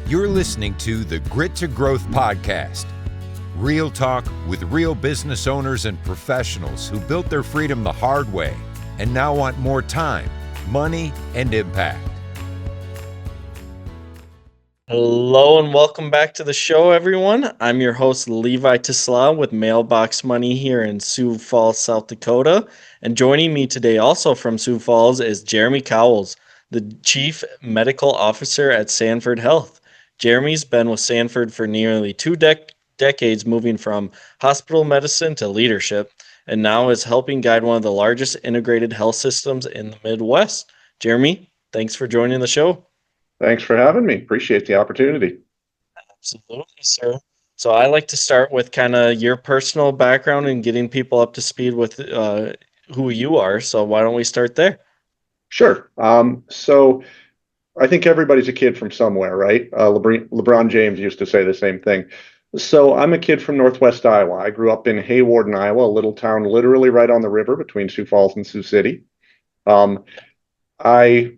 You're listening to the Grit to Growth podcast. Real talk with real business owners and professionals who built their freedom the hard way and now want more time, money, and impact. Hello and welcome back to the show, everyone. I'm your host, Levi Tisla with Mailbox Money here in Sioux Falls, South Dakota. And joining me today also from Sioux Falls is Jeremy Cauwels, the Chief Medical Officer at Sanford Health. Jeremy's been with Sanford for nearly two decades, moving from hospital medicine to leadership, and now is helping guide one of the largest integrated health systems in the Midwest. Jeremy, thanks for joining the show. Thanks for having me. Appreciate the opportunity. Absolutely, sir. So I like to start with kind of your personal background and getting people up to speed with who you are. So why don't we start there? Sure. So I think everybody's a kid from somewhere, right? LeBron James used to say the same thing. So I'm a kid from Northwest Iowa. I grew up in Hawarden, Iowa, a little town literally right on the river between Sioux Falls and Sioux City. Um, I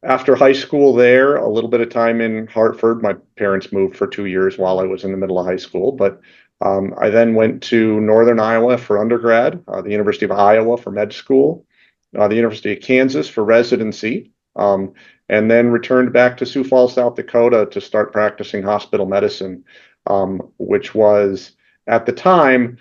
After high school there, a little bit of time in Hartford. My parents moved for 2 years while I was in the middle of high school, but I then went to Northern Iowa for undergrad, the University of Iowa for med school, the University of Kansas for residency, and then returned back to Sioux Falls, South Dakota to start practicing hospital medicine, which was at the time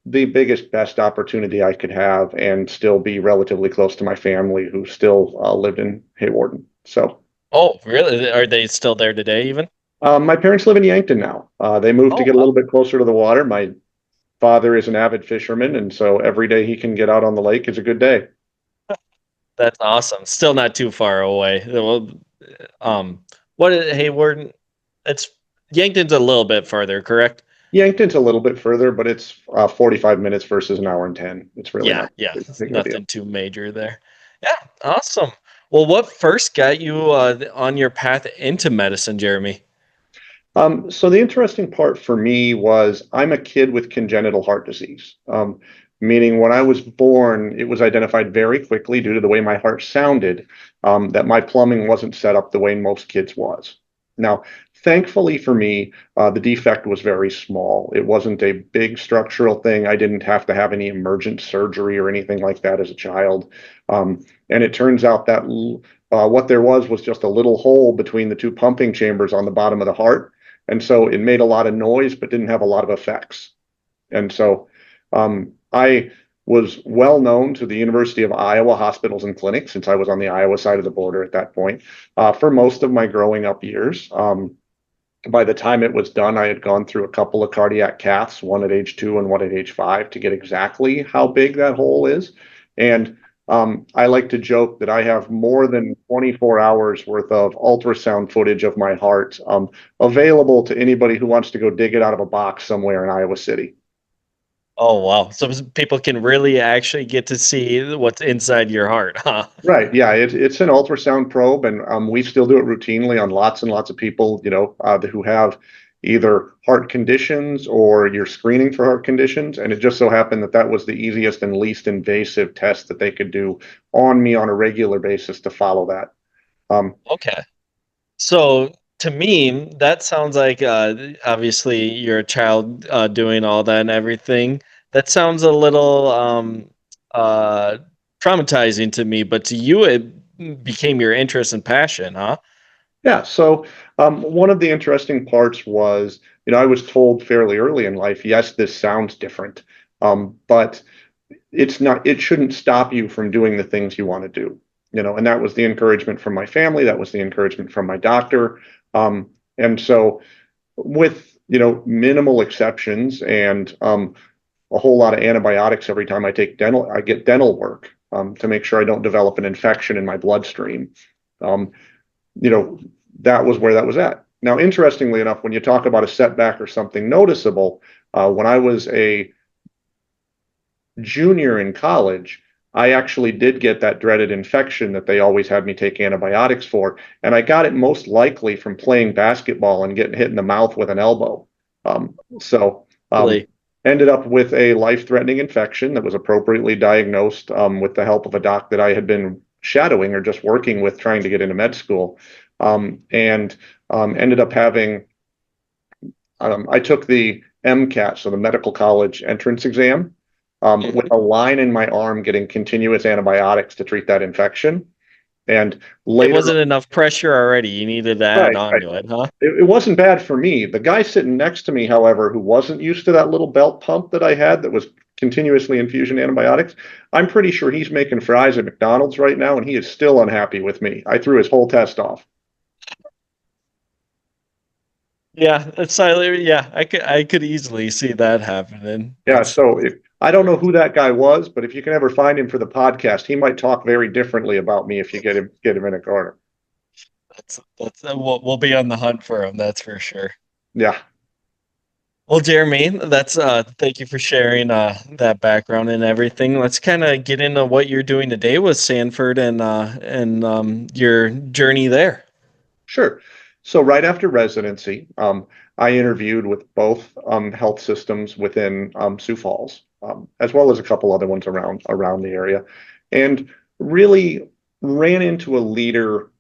the biggest, best opportunity I could have and still be relatively close to my family who still lived in Hawarden. So, Oh, really? Are they still there today, even? my parents live in Yankton now. They moved to Oh, get a wow. little bit closer to the water. My father is an avid fisherman, and so every day he can get out on the lake is a good day. That's awesome. Still not too far away. Well, what is Hayward? It's Yankton's a little bit further, correct? Yankton's a little bit further, but it's 45 minutes versus an hour and 10. It's really Yeah, not yeah. big of a deal. Nothing too major there. Yeah, awesome. Well, what first got you on your path into medicine, Jeremy? So the interesting part for me was I'm a kid with congenital heart disease, meaning when I was born, it was identified very quickly due to the way my heart sounded, that my plumbing wasn't set up the way most kids was. Now, thankfully for me, the defect was very small. It wasn't a big structural thing. I didn't have to have any emergent surgery or anything like that as a child. And it turns out that what there was just a little hole between the two pumping chambers on the bottom of the heart. And so it made a lot of noise, but didn't have a lot of effects. And so I was well known to the University of Iowa hospitals and clinics since I was on the Iowa side of the border at that point for most of my growing up years. By the time it was done, I had gone through a couple of cardiac caths, one at age 2 and one at age 5, to get exactly how big that hole is. And I like to joke that I have more than 24 hours worth of ultrasound footage of my heart available to anybody who wants to go dig it out of a box somewhere in Iowa City. Oh, wow. So people can really actually get to see what's inside your heart, huh? Right. Yeah. It's an ultrasound probe, and we still do it routinely on lots and lots of people, who have either heart conditions or you're screening for heart conditions. And it just so happened that that was the easiest and least invasive test that they could do on me on a regular basis to follow that. Okay. So to me, that sounds like obviously you're a child doing all that and everything. That sounds a little uh, traumatizing to me, but to you, it became your interest and passion, huh? Yeah. So one of the interesting parts was, I was told fairly early in life, yes, this sounds different, but it's not, it shouldn't stop you from doing the things you want to do, and that was the encouragement from my family. That was the encouragement from my doctor. And so with, minimal exceptions and a whole lot of antibiotics every time I get dental work to make sure I don't develop an infection in my bloodstream. Um, you know, that was where that was at. Now, interestingly enough, when you talk about a setback or something noticeable, when I was a junior in college, I actually did get that dreaded infection that they always had me take antibiotics for. And I got it most likely from playing basketball and getting hit in the mouth with an elbow. So Really? ended up with a life-threatening infection that was appropriately diagnosed with the help of a doc that I had been shadowing or just working with trying to get into med school. And Ended up having, I took the MCAT, so the medical college entrance exam, with a line in my arm getting continuous antibiotics to treat that infection. And It later, wasn't enough pressure already. You needed to add right, on right. to it, huh? It wasn't bad for me. The guy sitting next to me, however, who wasn't used to that little belt pump that I had that was continuously infusing antibiotics, I'm pretty sure he's making fries at McDonald's right now, and he is still unhappy with me. I threw his whole test off. Yeah, it's yeah, I could easily see that happening. Yeah, That's so if I don't know who that guy was, but if you can ever find him for the podcast, he might talk very differently about me if you get him in a corner. that's we'll be on the hunt for him, that's for sure. Yeah, Well, Jeremy, that's thank you for sharing that background and everything. Let's kind of get into what you're doing today with Sanford and your journey there. sure. So right after residency, I interviewed with both health systems within Sioux Falls, as well as a couple other ones around the area, and really ran into a leader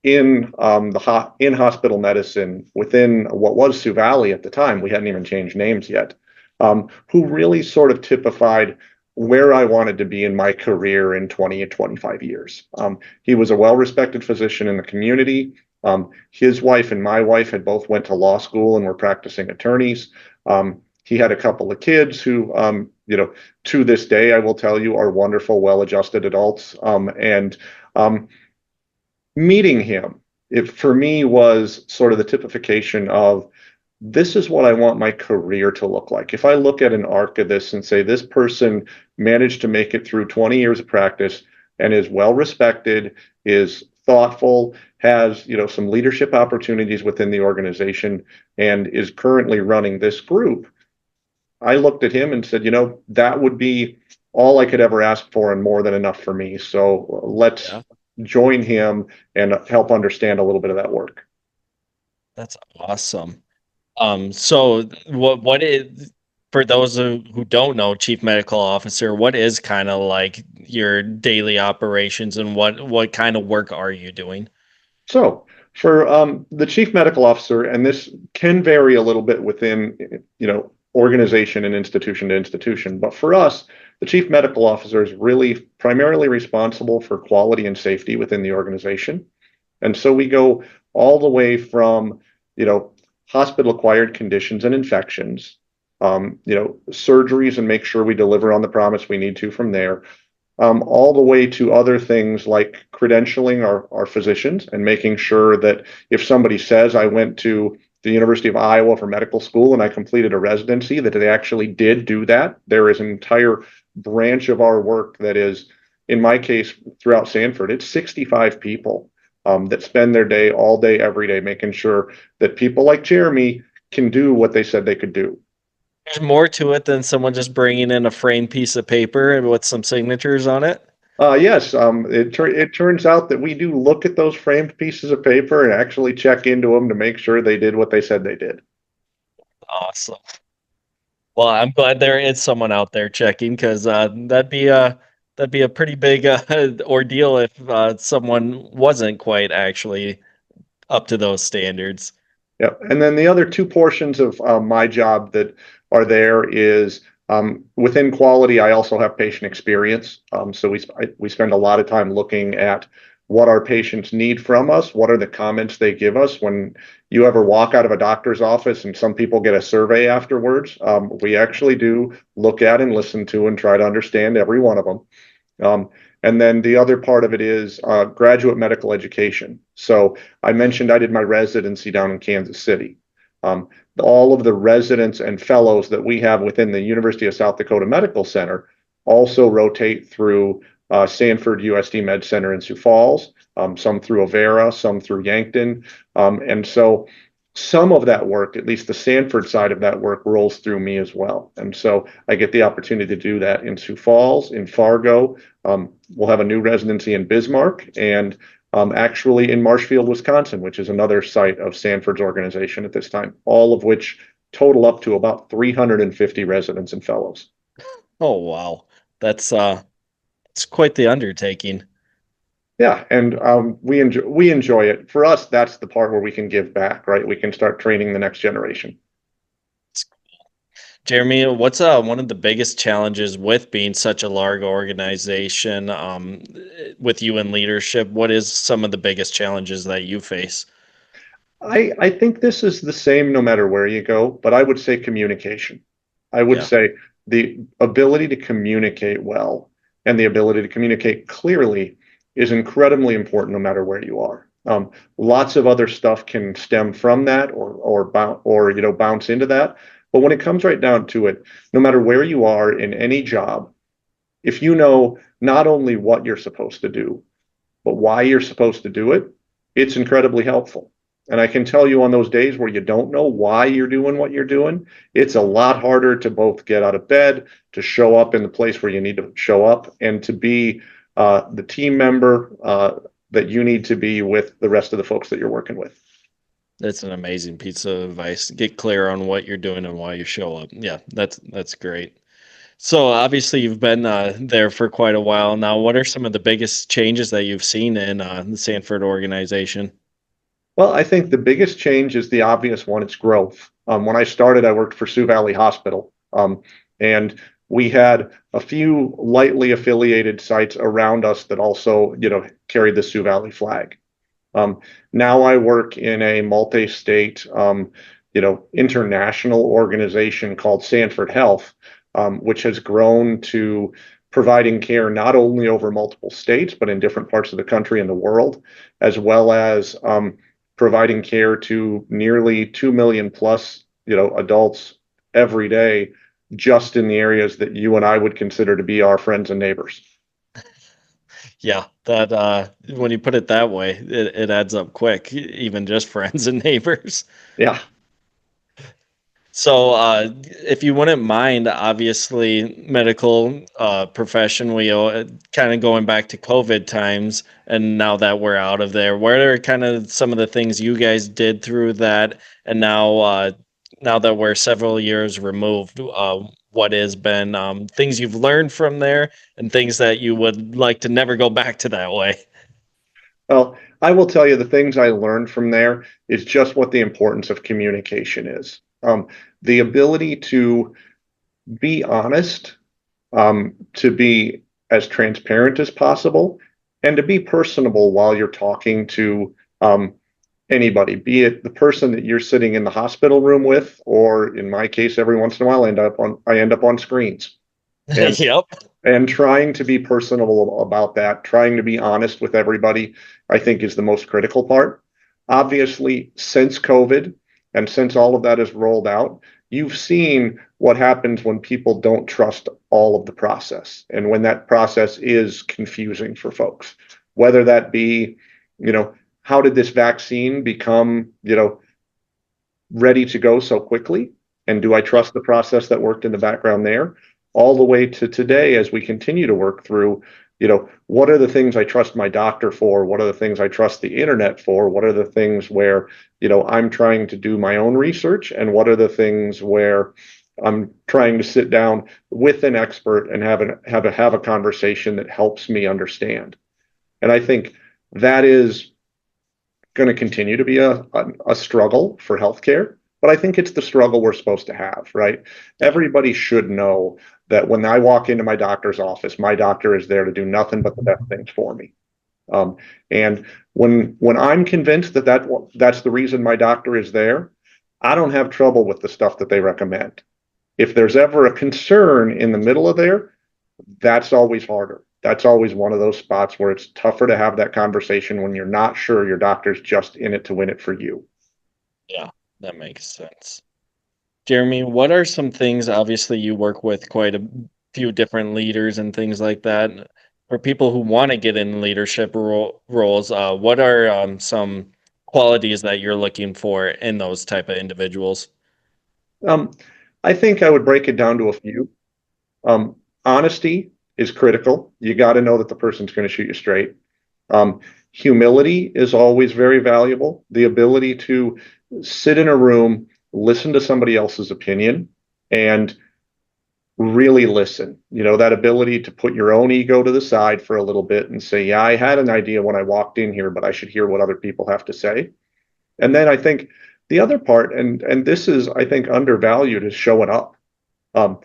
in hospital medicine within what was Sioux Valley at the time. We hadn't even changed names yet. Who really sort of typified where I wanted to be in my career in 20 and 25 years. He was a well-respected physician in the community. His wife and my wife had both went to law school and were practicing attorneys. He had a couple of kids who, to this day, I will tell you, are wonderful, well-adjusted adults. And meeting him, it for me was sort of the typification of this is what I want my career to look like. If I look at an arc of this and say this person managed to make it through 20 years of practice and is well respected, is thoughtful, has some leadership opportunities within the organization, and is currently running this group, I looked at him and said, that would be all I could ever ask for and more than enough for me. So let's Yeah, join him and help understand a little bit of that work. that's awesome. So what is, for those who don't know, chief medical officer, what is kind of like your daily operations and what kind of work are you doing? So for the chief medical officer, and this can vary a little bit within, organization and institution to institution, but for us, the chief medical officer is really primarily responsible for quality and safety within the organization. And so we go all the way from, you know, hospital acquired conditions and infections, surgeries and make sure we deliver on the promise we need to from there, all the way to other things like credentialing our physicians and making sure that if somebody says, I went to the University of Iowa for medical school and I completed a residency, that they actually did do that. There is an entire branch of our work that is, in my case, throughout Sanford, it's 65 people that spend their day all day, every day, making sure that people like Jeremy can do what they said they could do. There's more to it than someone just bringing in a framed piece of paper and with some signatures on it. Yes, it turns out that we do look at those framed pieces of paper and actually check into them to make sure they did what they said they did. Awesome. Well, I'm glad there is someone out there checking because that'd be a pretty big ordeal if someone wasn't quite actually up to those standards. Yeah, and then the other two portions of my job that are there is within quality. I also have patient experience. So we spend a lot of time looking at what our patients need from us. What are the comments they give us when you ever walk out of a doctor's office and some people get a survey afterwards? We actually do look at and listen to and try to understand every one of them. And then the other part of it is graduate medical education. So I mentioned I did my residency down in Kansas City. Um, all of the residents and fellows that we have within the University of South Dakota Medical Center also rotate through Sanford USD Med Center in Sioux Falls, some through Avera, some through Yankton. And so some of that work, at least the Sanford side of that work, rolls through me as well. And so I get the opportunity to do that in Sioux Falls, in Fargo. We'll have a new residency in Bismarck and actually in Marshfield, Wisconsin, which is another site of Sanford's organization at this time, all of which total up to about 350 residents and fellows. Oh wow, that's it's quite the undertaking. Yeah, and we enjoy it. For us, that's the part where we can give back, right? We can start training the next generation. Jeremy, what's one of the biggest challenges with being such a large organization, with you in leadership? What is some of the biggest challenges that you face? I think this is the same no matter where you go, but I would say communication. I would Yeah. say the ability to communicate well and the ability to communicate clearly is incredibly important no matter where you are. Lots of other stuff can stem from that or bounce into that. But when it comes right down to it, no matter where you are in any job, if you know not only what you're supposed to do, but why you're supposed to do it, it's incredibly helpful. And I can tell you on those days where you don't know why you're doing what you're doing, it's a lot harder to both get out of bed, to show up in the place where you need to show up, and to be the team member that you need to be with the rest of the folks that you're working with. That's an amazing piece of advice. Get clear on what you're doing and why you show up. Yeah, that's great. So obviously you've been there for quite a while now. What are some of the biggest changes that you've seen in the Sanford organization? Well, I think the biggest change is the obvious one. It's growth. When I started, I worked for Sioux Valley Hospital, and we had a few lightly affiliated sites around us that also, carried the Sioux Valley flag. Um, Now I work in a multi-state, international organization called Sanford Health, which has grown to providing care not only over multiple states, but in different parts of the country and the world, as well as providing care to nearly 2 million plus, adults every day, just in the areas that you and I would consider to be our friends and neighbors. Yeah, that when you put it that way, it adds up quick, even just friends and neighbors. Yeah. So, if you wouldn't mind, obviously, medical profession, we kind of going back to COVID times, and now that we're out of there, what are kind of some of the things you guys did through that, and now that we're several years removed, what has been things you've learned from there, and things that you would like to never go back to that way? Well, I will tell you the things I learned from there is just what the importance of communication is. The ability to be honest, to be as transparent as possible, and to be personable while you're talking to anybody, be it the person that you're sitting in the hospital room with, or in my case, every once in a while, I end up on screens. And Yep. and trying to be personable about that, trying to be honest with everybody, I think is the most critical part. Obviously, since COVID and since all of that is rolled out, you've seen what happens when people don't trust all of the process and when that process is confusing for folks. Whether that be, how did this vaccine become, ready to go so quickly? And do I trust the process that worked in the background there? All the way to today, as we continue to work through, what are the things I trust my doctor for? What are the things I trust the internet for? What are the things where, I'm trying to do my own research? And what are the things where I'm trying to sit down with an expert and have a conversation that helps me understand? And I think that is going to continue to be a struggle for healthcare, but I think it's the struggle we're supposed to have, right? Yeah. Everybody should know that when I walk into my doctor's office, my doctor is there to do nothing but the best things for me. Um, and when I'm convinced that's the reason my doctor is there, I don't have trouble with the stuff that they recommend. If there's ever a concern in the middle of there, that's always harder. That's always one of those spots where it's tougher to have that conversation when you're not sure your doctor's just in it to win it for you. Yeah, that makes sense. Jeremy, what are some things, obviously you work with quite a few different leaders and things like that. For people who want to get in leadership roles, what are some qualities that you're looking for in those type of individuals? Um, I think I would break it down to a few. Honesty is critical. You got to know that the person's going to shoot you straight. Um, Humility is always very valuable. The ability to sit in a room, listen to somebody else's opinion, and really listen. That ability to put your own ego to the side for a little bit and say, yeah, I had an idea when I walked in here, but I should hear what other people have to say. And then I think the other part, and this is, I think, undervalued, is showing up. Um,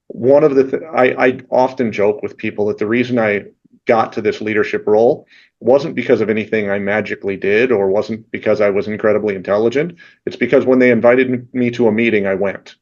one of the I often joke with people that the reason I got to this leadership role wasn't because of anything I magically did or wasn't because I was incredibly intelligent. It's because when they invited me to a meeting, I went.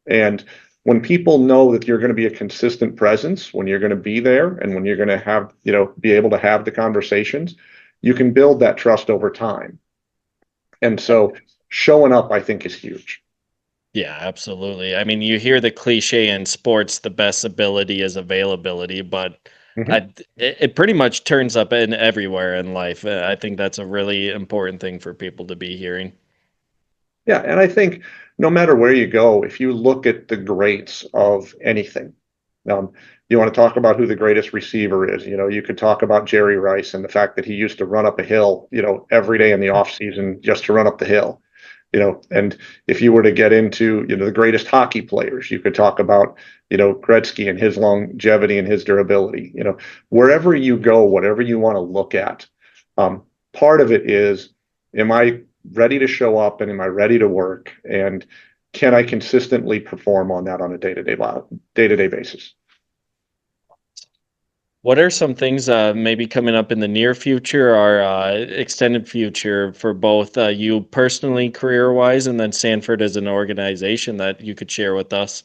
And when people know that you're going to be a consistent presence, when you're going to be there and when you're going to have, be able to have the conversations, you can build that trust over time. And so showing up, I think, is huge. Yeah, absolutely. I mean, you hear the cliche in sports, the best ability is availability, but Mhm. it pretty much turns up in everywhere in life. I think that's a really important thing for people to be hearing. Yeah, and I think no matter where you go, if you look at the greats of anything, um, you want to talk about who the greatest receiver is. You could talk about Jerry Rice and the fact that he used to run up a hill, every day in the off season just to run up the hill. And if you were to get into, the greatest hockey players, you could talk about, Gretzky and his longevity and his durability. Wherever you go, whatever you want to look at, um, part of it is, am I ready to show up and am I ready to work? And can I consistently perform on that on a day-to-day basis? What are some things maybe coming up in the near future or extended future for both you personally, career wise, and then Sanford as an organization that you could share with us?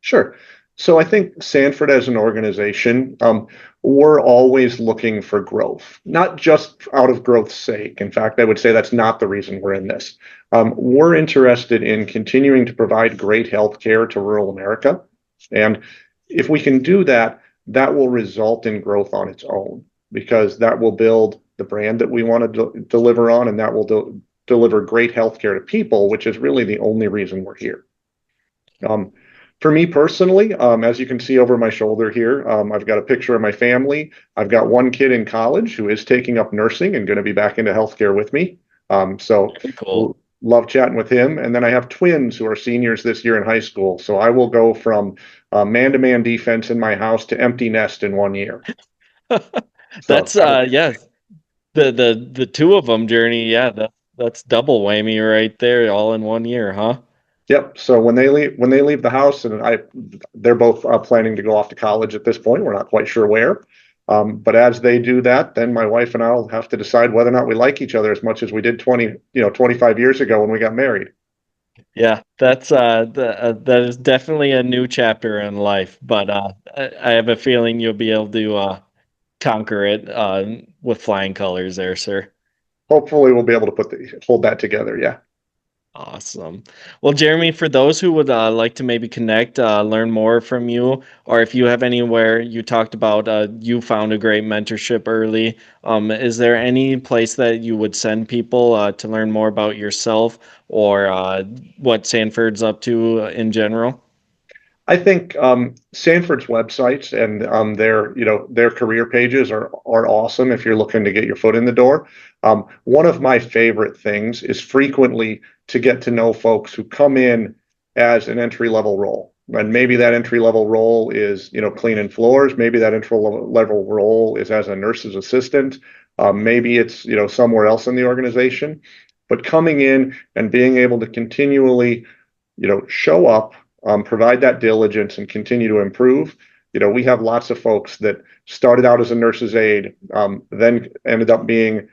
Sure. So I think Sanford as an organization, we're always looking for growth, not just out of growth's sake. In fact, I would say that's not the reason we're in this. We're interested in continuing to provide great health care to rural America. And if we can do that, that will result in growth on its own, because that will build the brand that we want to deliver on, and that will deliver great health care to people, which is really the only reason we're here. Um, for me personally, as you can see over my shoulder here, I've got a picture of my family. I've got one kid in college who is taking up nursing and going to be back into healthcare with me. So Very cool. love chatting with him. And then I have twins who are seniors this year in high school. So I will go from man-to-man defense in my house to empty nest in 1 year. So That's yeah, the two of them journey. Yeah, that's double whammy right there, all in 1 year, huh? yep. So when they leave the house, and they're both planning to go off to college at this point. We're not quite sure where, but as they do that, then my wife and I'll have to decide whether or not we like each other as much as we did 25 years ago when we got married. Yeah, that's that is definitely a new chapter in life, but I have a feeling you'll be able to conquer it with flying colors there, sir. Hopefully, we'll be able to hold that together. Yeah. Awesome. Well, Jeremy, for those who would like to maybe connect, learn more from you, or if you have anywhere you talked about, you found a great mentorship early. Is there any place that you would send people to learn more about yourself or what Sanford's up to in general? I think Sanford's websites and their career pages are awesome if you're looking to get your foot in the door. One of my favorite things is frequently to get to know folks who come in as an entry level role, and maybe that entry level role is cleaning floors. Maybe that entry level role is as a nurse's assistant. Maybe it's somewhere else in the organization. But coming in and being able to continually show up, provide that diligence, and continue to improve. We have lots of folks that started out as a nurse's aide, then ended up being,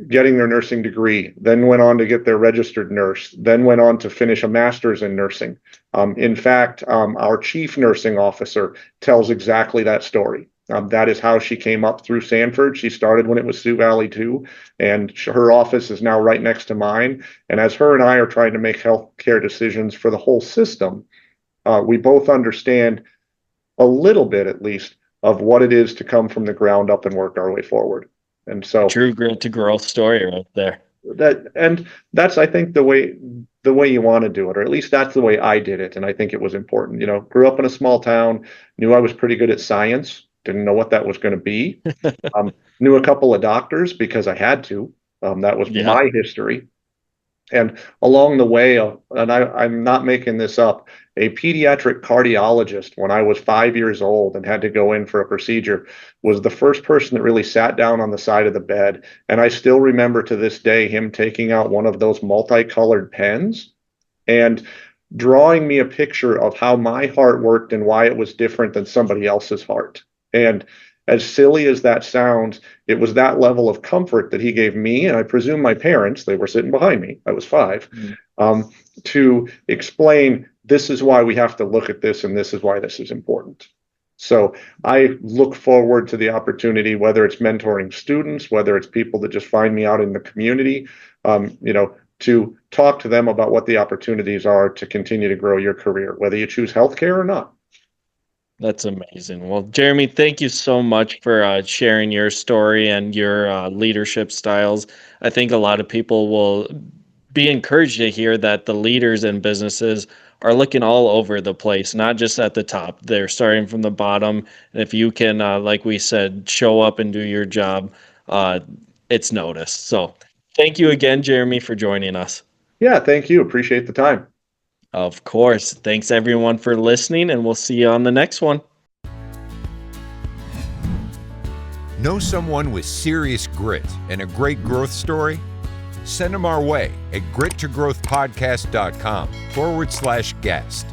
getting their nursing degree, then went on to get their registered nurse, then went on to finish a master's in nursing. In fact, our chief nursing officer tells exactly that story. That is how she came up through Sanford. She started when it was Sioux Valley too, and her office is now right next to mine. And as her and I are trying to make healthcare decisions for the whole system, we both understand a little bit, at least, of what it is to come from the ground up and work our way forward. And A so true grit to growth story right there. that's, I think, the way you want to do it, or at least that's the way I did it. And I think it was important. Grew up in a small town, knew I was pretty good at science, didn't know what that was going to be. Knew a couple of doctors because I had to. That was Yeah. my history. And along the way, and I'm not making this up, a pediatric cardiologist, when I was 5 years old and had to go in for a procedure, was the first person that really sat down on the side of the bed. And I still remember to this day him taking out one of those multicolored pens and drawing me a picture of how my heart worked and why it was different than somebody else's heart. And as silly as that sounds, it was that level of comfort that he gave me, and I presume my parents, they were sitting behind me, I was 5, to explain this is why we have to look at this and this is why this is important. So I look forward to the opportunity, whether it's mentoring students, whether it's people that just find me out in the community, to talk to them about what the opportunities are to continue to grow your career, whether you choose healthcare or not. That's amazing. Well, Jeremy, thank you so much for sharing your story and your leadership styles. I think a lot of people will be encouraged to hear that the leaders in businesses are looking all over the place, not just at the top. They're starting from the bottom. And if you can, like we said, show up and do your job, it's noticed. So thank you again, Jeremy, for joining us. Yeah, thank you. Appreciate the time. Of course. Thanks everyone for listening, and we'll see you on the next one. Know someone with serious grit and a great growth story? Send them our way at grittogrowthpodcast.com/guest.